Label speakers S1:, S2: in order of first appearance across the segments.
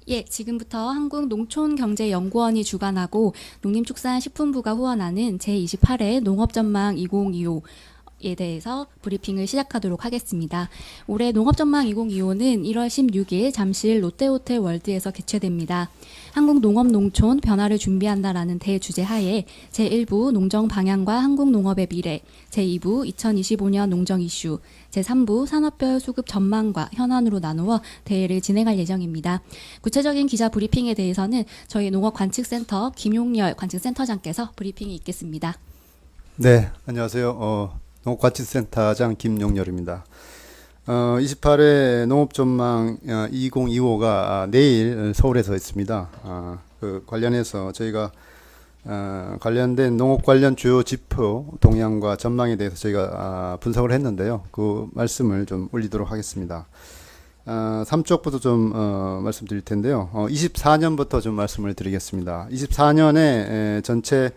S1: 예, 지금부터 한국농촌경제연구원이 주관하고 농림축산식품부가 후원하는 제28회 농업전망 2025에 대해서 브리핑을 시작하도록 하겠습니다. 올해 농업전망 2025는 1월 16일 잠실 롯데호텔 월드에서 개최됩니다. 한국농업농촌 변화를 준비한다라는 대주제 하에 제1부 농정 방향과 한국농업의 미래, 제2부 2025년 농정 이슈, 제3부 산업별 수급 전망과 현안으로 나누어 대회를 진행할 예정입니다. 구체적인 기자 브리핑에 대해서는 저희 농업관측센터 김용열 관측센터장께서 브리핑이 있겠습니다.
S2: 네, 안녕하세요. 농업관측센터장 김용열입니다. 28회 농업전망 2025가 내일 서울에서 있습니다. 그 관련해서 저희가 관련된 농업 관련 주요 지표 동향과 전망에 대해서 저희가 분석을 했는데요. 그 말씀을 좀 올리도록 하겠습니다. 3쪽부터 좀 말씀드릴 텐데요. 24년부터 좀 말씀을 드리겠습니다. 24년에 전체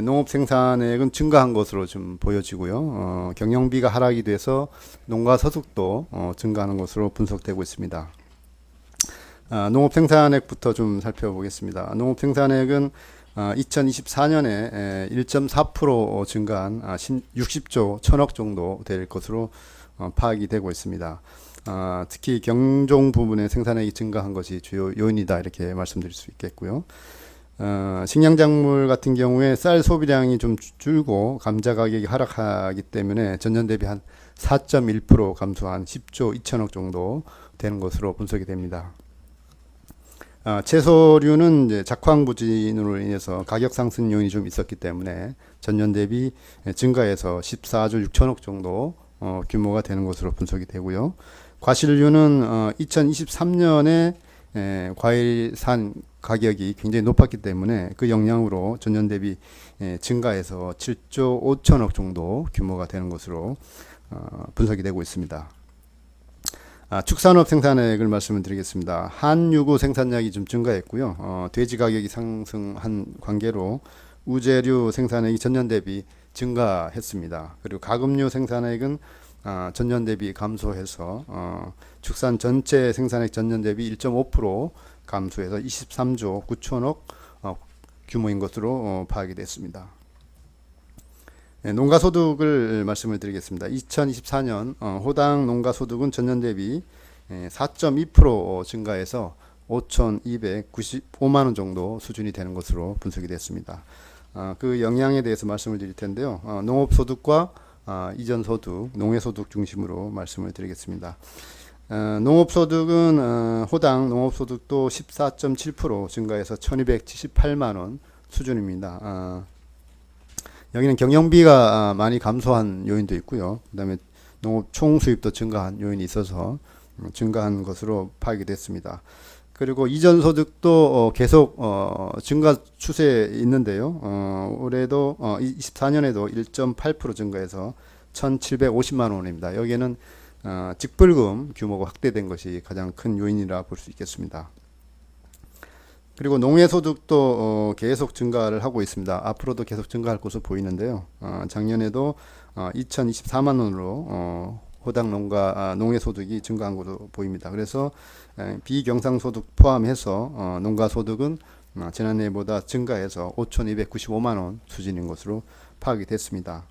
S2: 농업 생산액은 증가한 것으로 좀 보여지고요. 경영비가 하락이 돼서 농가 소득도 증가하는 것으로 분석되고 있습니다. 농업 생산액부터 좀 살펴보겠습니다. 농업 생산액은 2024년에 1.4% 증가한 60조 1000억 정도 될 것으로 파악이 되고 있습니다. 특히 경종 부분의 생산액이 증가한 것이 주요 요인이다 이렇게 말씀드릴 수 있겠고요. 식량작물 같은 경우에 쌀 소비량이 좀 줄고 감자 가격이 하락하기 때문에 전년 대비 한 4.1% 감소한 10조 2천억 정도 되는 것으로 분석이 됩니다. 채소류는 이제 작황 부진으로 인해서 가격 상승 요인이 좀 있었기 때문에 전년 대비 증가해서 14조 6천억 정도 규모가 되는 것으로 분석이 되고요. 과실류는 2023년에 과일산 가격이 굉장히 높았기 때문에 그 영향으로 전년 대비 증가해서 7조 5천억 정도 규모가 되는 것으로 분석이 되고 있습니다. 축산업 생산액을 말씀을 드리겠습니다. 한유구 생산량이 좀 증가했고요. 돼지 가격이 상승한 관계로 우제류 생산액이 전년 대비 증가했습니다. 그리고 가금류 생산액은 전년 대비 감소해서 축산 전체 생산액 전년 대비 1.5% 감소해서 23조 9천억 규모인 것으로 파악이 됐습니다. 농가소득을 말씀을 드리겠습니다. 2024년 호당 농가소득은 전년 대비 4.2% 증가해서 5,295만 원 정도 수준이 되는 것으로 분석이 됐습니다. 그 영향에 대해서 말씀을 드릴 텐데요. 농업소득과 이전소득, 농해소득 중심으로 말씀을 드리겠습니다. 농업소득은 호당 농업소득도 14.7% 증가해서 1278만 원 수준입니다. 여기는 경영비가 많이 감소한 요인도 있고요. 그 다음에 농업 총수입도 증가한 요인이 있어서 증가한 것으로 파악이 됐습니다. 그리고 이전소득도 계속 증가 추세에 있는데요. 올해도 24년에도 1.8% 증가해서 1,750만 원입니다. 여기에는 직불금 규모가 확대된 것이 가장 큰 요인이라 볼 수 있겠습니다. 그리고 농해소득도 계속 증가를 하고 있습니다. 앞으로도 계속 증가할 것으로 보이는데요. 작년에도 2,024만 원으로 호당 농해소득이 증가한 것으로 보입니다. 그래서 비경상소득 포함해서 농가소득은 지난해보다 증가해서 5,295만 원 수준인 것으로 파악이 됐습니다.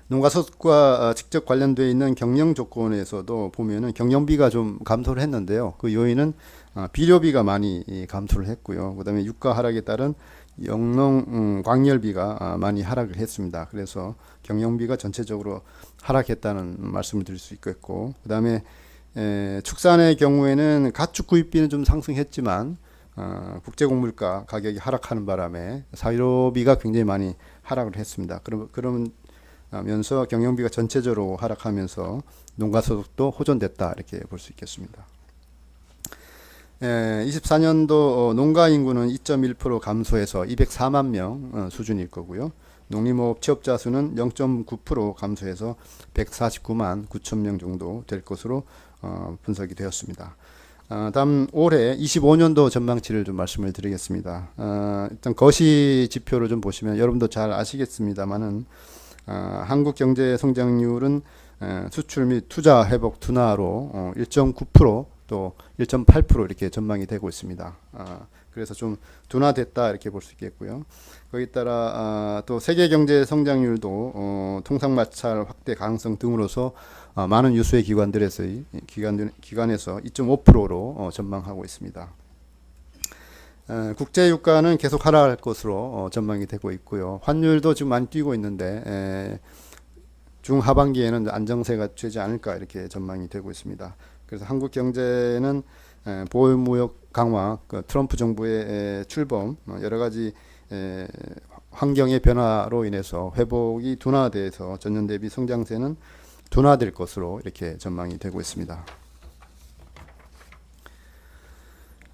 S2: 농가소득과 직접 관련되어 있는 경영 조건에서도 보면은 경영비가 좀 감소를 했는데요. 그 요인은 비료비가 많이 감소를 했고요. 그 다음에 유가 하락에 따른 영농 광열비가 많이 하락을 했습니다. 그래서 경영비가 전체적으로 하락했다는 말씀을 드릴 수 있겠고, 그 다음에 축산의 경우에는 가축 구입비는 좀 상승했지만 국제곡물가 가격이 하락하는 바람에 사료비가 굉장히 많이 하락을 했습니다. 그러면서 경영비가 전체적으로 하락하면서 농가소득도 호전됐다 이렇게 볼 수 있겠습니다. 24년도 농가 인구는 2.1% 감소해서 204만 명 수준일 거고요. 농림호업 취업자 수는 0.9% 감소해서 149만 9천 명 정도 될 것으로 분석이 되었습니다. 다음 올해 25년도 전망치를 좀 말씀을 드리겠습니다. 일단 거시 지표를 좀 보시면 여러분도 잘 아시겠습니다만은 한국 경제 성장률은 수출 및 투자 회복 둔화로 1.9% 또 1.8% 이렇게 전망이 되고 있습니다. 그래서 좀 둔화됐다 이렇게 볼 수 있겠고요. 거기에 따라 또 세계 경제 성장률도 통상 마찰 확대 가능성 등으로서 많은 유수의 기관에서 2.5%로 전망하고 있습니다. 국제 유가는 계속 하락할 것으로 전망이 되고 있고요. 환율도 지금 많이 뛰고 있는데 중하반기에는 안정세가 되지 않을까 이렇게 전망이 되고 있습니다. 그래서 한국 경제는 보호무역 강화, 트럼프 정부의 출범, 여러 가지 환경의 변화로 인해서 회복이 둔화돼서 전년 대비 성장세는 둔화될 것으로 이렇게 전망이 되고 있습니다.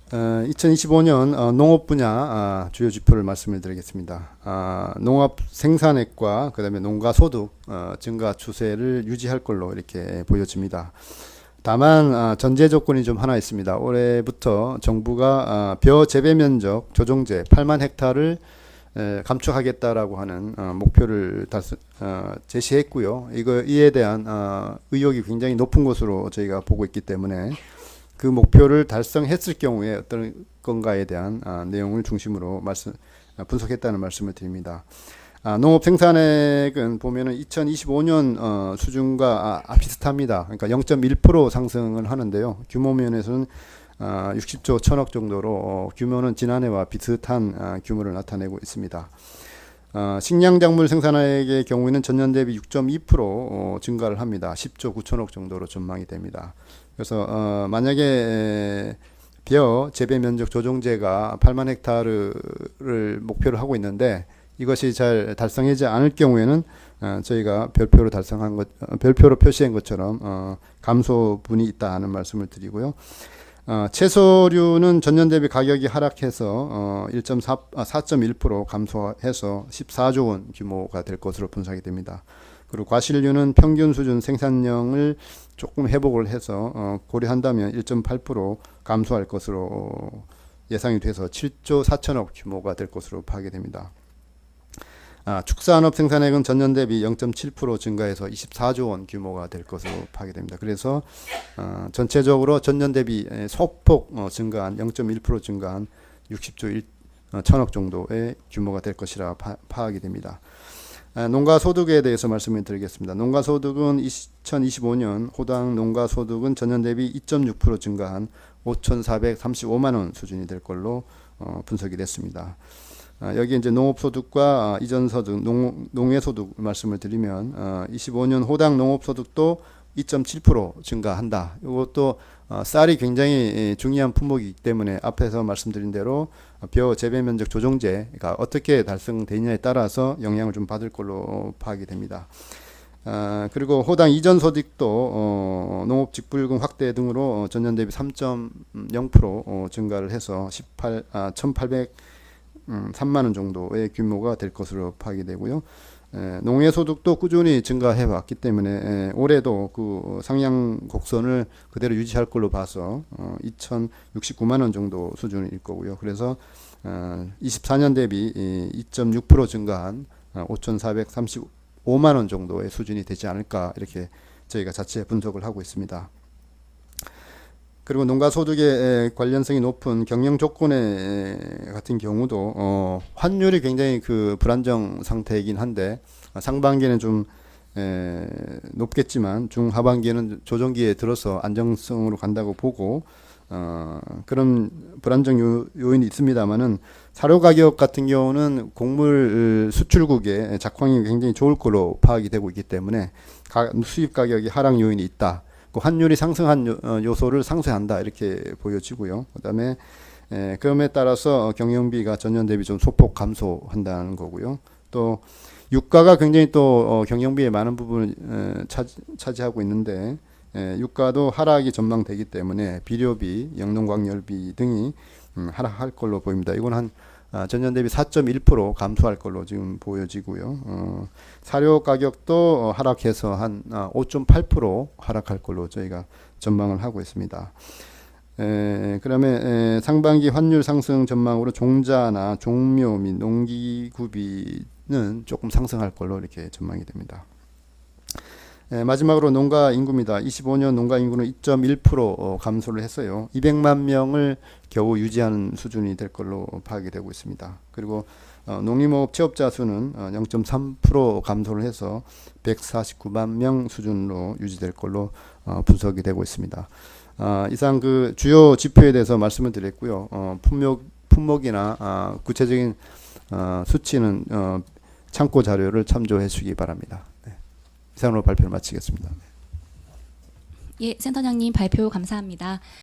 S2: 2025년 농업 분야 주요 지표를 말씀을 드리겠습니다. 농업 생산액과 그다음에 농가 소득 증가 추세를 유지할 걸로 이렇게 보여집니다. 다만 전제 조건이 좀 하나 있습니다. 올해부터 정부가 벼 재배 면적 조정제 8만 헥타를 감축하겠다라고 하는 목표를 제시했고요. 이에 대한 의욕이 굉장히 높은 것으로 저희가 보고 있기 때문에 그 목표를 달성했을 경우에 어떤 건가에 대한 내용을 중심으로 분석했다는 말씀을 드립니다. 농업 생산액은 보면은 2025년 수준과 비슷합니다. 그러니까 0.1% 상승을 하는데요. 규모 면에서는 60조 1000억 정도로 규모는 지난해와 비슷한 규모를 나타내고 있습니다. 식량작물 생산액의 경우에는 전년 대비 6.2% 증가를 합니다. 10조 9천억 정도로 전망이 됩니다. 그래서 만약에 벼 재배 면적 조정제가 8만 헥타르를 목표로 하고 있는데 이것이 잘 달성하지 않을 경우에는 저희가 별표로 표시한 것처럼 감소분이 있다는 말씀을 드리고요. 채소류는 전년 대비 가격이 하락해서 4.1% 감소해서 14조 원 규모가 될 것으로 분석이 됩니다. 그리고 과실류는 평균 수준 생산량을 조금 회복을 해서 고려한다면 1.8% 감소할 것으로 예상이 돼서 7조 4천억 규모가 될 것으로 파악이 됩니다. 축산업 생산액은 전년 대비 0.7% 증가해서 24조 원 규모가 될 것으로 파악이 됩니다. 그래서 전체적으로 전년 대비 소폭 증가한 0.1% 증가한 60조 1천억 정도의 규모가 될 것이라 파악이 됩니다. 농가 소득에 대해서 말씀을 드리겠습니다. 농가 소득은 2025년 호당 농가 소득은 전년 대비 2.6% 증가한 5,435만 원 수준이 될 걸로 분석이 됐습니다. 여기 이제 농업소득과 이전소득, 농해소득 말씀을 드리면 25년 호당 농업소득도 2.7% 증가한다. 이것도 쌀이 굉장히 중요한 품목이기 때문에 앞에서 말씀드린 대로 벼 재배 면적 조정제가 어떻게 달성되느냐에 따라서 영향을 좀 받을 걸로 파악이 됩니다. 그리고 호당 이전 소득도 농업 직불금 확대 등으로 전년 대비 3.0% 증가를 해서 1,803만 원 정도의 규모가 될 것으로 파악이 되고요. 농해소득도 꾸준히 증가해 왔기 때문에 올해도 그 상향 곡선을 그대로 유지할 걸로 봐서 2,069만 원 정도 수준일 거고요. 그래서 24년 대비 2.6% 증가한 5,435만 원 정도의 수준이 되지 않을까 이렇게 저희가 자체 분석을 하고 있습니다. 그리고 농가 소득에 관련성이 높은 경영 조건에 같은 경우도 환율이 굉장히 그 불안정 상태이긴 한데 상반기에는 좀 높겠지만 중하반기에는 조정기에 들어서 안정성으로 간다고 보고 그런 불안정 요인이 있습니다만은 사료 가격 같은 경우는 곡물 수출국의 작황이 굉장히 좋을 걸로 파악이 되고 있기 때문에 수입 가격이 하락 요인이 있다. 환율이 상승한 요소를 상쇄한다 이렇게 보여지고요. 그다음에 그럼에 따라서 경영비가 전년 대비 좀 소폭 감소한다는 거고요. 또 유가가 굉장히 또 경영비의 많은 부분을 차지하고 있는데 유가도 하락이 전망되기 때문에 비료비, 영농광열비 등이 하락할 걸로 보입니다. 이건 한 전년 대비 4.1% 감소할 걸로 지금 보여지고요. 사료 가격도 하락해서 한 5.8% 하락할 걸로 저희가 전망을 하고 있습니다. 그다음에 상반기 환율 상승 전망으로 종자나 종묘 및 농기구비는 조금 상승할 걸로 이렇게 전망이 됩니다. 마지막으로 농가 인구입니다. 25년 농가 인구는 2.1% 감소를 했어요. 200만 명을 겨우 유지하는 수준이 될 걸로 파악이 되고 있습니다. 그리고 농림업 취업자 수는 0.3% 감소를 해서 149만 명 수준으로 유지될 걸로 분석이 되고 있습니다. 이상 그 주요 지표에 대해서 말씀을 드렸고요. 품목이나 구체적인 수치는 참고 자료를 참조해 주시기 바랍니다. 네. 이상으로 발표를 마치겠습니다.
S1: 예, 센터장님 발표 감사합니다.